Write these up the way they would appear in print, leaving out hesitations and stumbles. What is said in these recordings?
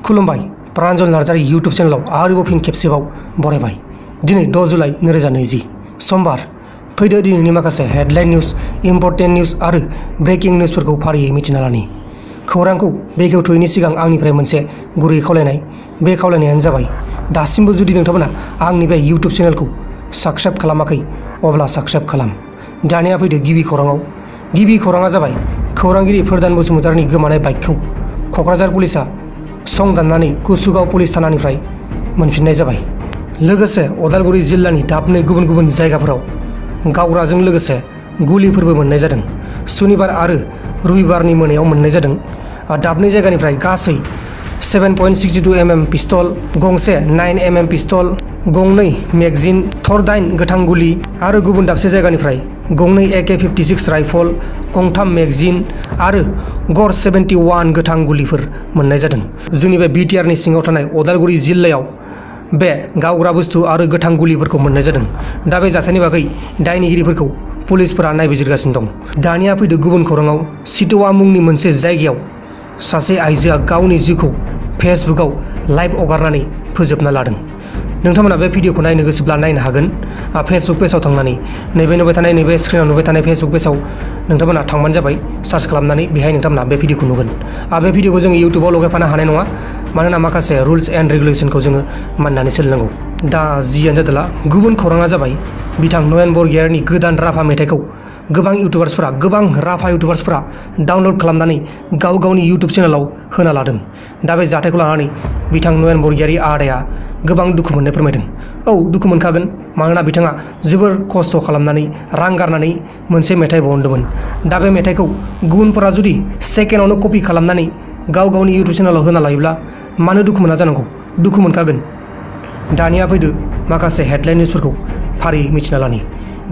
खुलुमबाय Pranjal Narzary YouTube channel आरोबाव fin खेबसेबाव बरायबाय। दिनै 6 जुलाइ 2020 समबार। फैदो दिनैनि माखासे हेडलाइन निउज, इम्पर्टेन्ट निउज आरो ब्रेकिं निउजफोरखौ फारियै मिथिना लानि। खौरांखौ बेखेवथ'यैनि सिगां आंनिफ्राय मोनसे गुरै खावलायनाय। बे खावलायनायानो जाबाय, दासिमबो जुदि नोंथांमोना आंनि बे यूट्यूब चैनलखौ साबस्क्राइब खालामाखै अब्ला साबस्क्राइब खालाम। दानिया फैदो गिबि खौराङाव। गिबि खौराङा जाबाय, खौरांगिरि फोरदान बसुमतारीनि गोमानाय बाइकखौ क'क्राझार पुलिसा संदाननानै कुसुगाव पुलिस थानानिफ्राय मोनफिननाय जाबाय। लोगोसे अदालगुरि जिल्लानि दाबनै गुबुन गुबुन जायगाफोराव गावग्राजों लोगोसे गुलिफोरबो मोननाय जादों। सुनिबार आरो रबिबारनि मोनायाव मोननाय जादों। दाबनै जायगानिफ्राय गासै 7.62 mm पिस्तल, गंसे 9 mm पिस्तल, गंनै मेगजिन, थर 8 गोथां गुलि आरो गुबुन दाबसे जायगानिफ्राय गंनै AK-56 राइफल, गंथाम मेगजिन आरो गर 71 गोथां गुलिफोर मोननाय जादों। जोंनि बे BTRनि सिङाव थानाय अदालगुरि जिल्लायाव बे गावग्रा बुस्थु आरो गोथां गुलिफोरखौ मोननाय जादों। दा बे जाथायनि बागै दायनिगिरिफोरखौ पुलिसफोरा नायबिजिरगासिनो दं। दानिया फैदो गुबुन खौराङाव। सिटवा मुंनि मोनसे जायगायाव सासे आइजोआ गावनि जिउखौ फेसबुकआव लाइभ हगारनानै फोजोबना लादों। नोंथांमोना बे भिडिअखौ नायनो गोसोब्ला नायनो हागोन। फेसबुक पेजाव थांनानै नैबे नुबाय थानाय नैबे स्क्रिनाव नुबाय थानाय फेसबुक पेजाव नोंथांमोना थांबानो जाबाय। सार्च खालामनानै बेहाय नोंथांमोना बे भिडिअखौ नुगोन। बे भिडिअखौ जोङो इउटुबाव लगायफानो हानाय नङा, मानोना माखासे रुल्स एन्ड रेगुलेसनखौ जोङो मानिनानै सोलिनांगौ। दा जियानो जादोला गुबुन खौराङा जाबाय, बिथां नयन बरगयारिनि गोदान राभा मेथाइखौ गोबां राभा इउटुबार्सफोरा डाउनलड खालामनानै गाव गावनि इउटुब चेनेलाव होना लादों। दा बे जाथायखौ लानानै बिथां नयन बरगयारि आदाया गोबां दुखु मोननाय फोरमायदों। औ, दुखु मोनखागोन, मानोना बिथाङा जोबोर खस्थ' खालामनानै रां गारनानै मोनसे मेथाइ बहनदोंमोन। दा बे मेथाइखौ गुबुनफोरा जुदि सेकेन्डआवनो कपि खालामनानै गाव गावनि इउटुब चेनेलाव होना लायोब्ला मानो दुखु मोना जानांगौ? दुखु मोनखागोन। दानिया फैदो माखासे हेडलाइन निउजफोरखौ फारियै मिथिना लानि।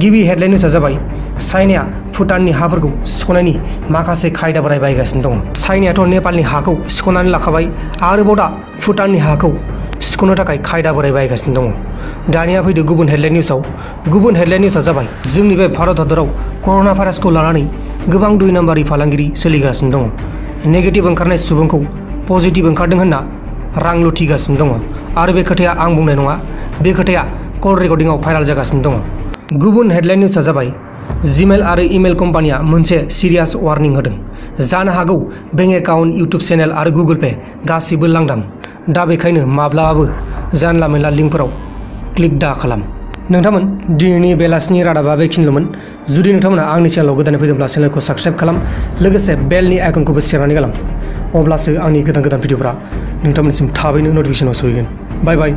गिबि हेडलाइन निउजआ जाबाय, चाइनाया भुटाननि हाफोरखौ सिख'नायनि माखासे खायदा बाहायगासिनो दं। चाइनायाथ' नेपालनि हाखौ सिख'नानै लाखाबाय, आरोबाव दा भुटाननि हाखौ सिख'नो थाखाय खायदा बाहायगासिनो दङ। दानिया फैदो गुबुन हेडलाइन निउजआव। गुबुन हेडलाइन निउजआ जाबाय, जोंनि बे भारत हादराव कर'ना भाइरासखौ लानानै गोबां 2 नाम्बारि फालांगिरि सोलिगासिनो दङ। नेगेटिभ ओंखारनाय सुबुंखौ पजिटिभ ओंखारदों होनना रां लुथिगासिनो दङ। आरो बे खोथाया आं बुंनाय नङा, बे खोथाया कल रेकर्डिंआव भाइराल जागासिनो दङ। गुबुन हेडलाइन निउजआ जाबाय, जिमेल आरो इमेल कम्पानिया मोनसे सिरियास वार्निं होदों। जानो हागौ बेंक एकाउन्ट, इउटुब चेनेल आरो गुगोल पे गासैबो लांदां। दा बेखायनो माब्लाबाबो जानला मेनला लिंकफोराव क्लिक दा खालाम। नोंथांमोन, दिनैनि बेलासिनि रादाबा बेखिनिल'मोन। जुदि नोंथांमोना आंनि चेनेलाव गोदानै फैदोंब्ला चेनेलखौ साबस्क्राइब खालाम, लोगोसे बेलनि आइकनखौबो सेरनानै गालां। अब्लासो आंनि गोदान गोदान भिडिअफोरा नोंथांमोनसिम थाबैनो नटिफिकेसनाव सहैगोन। Bye bye.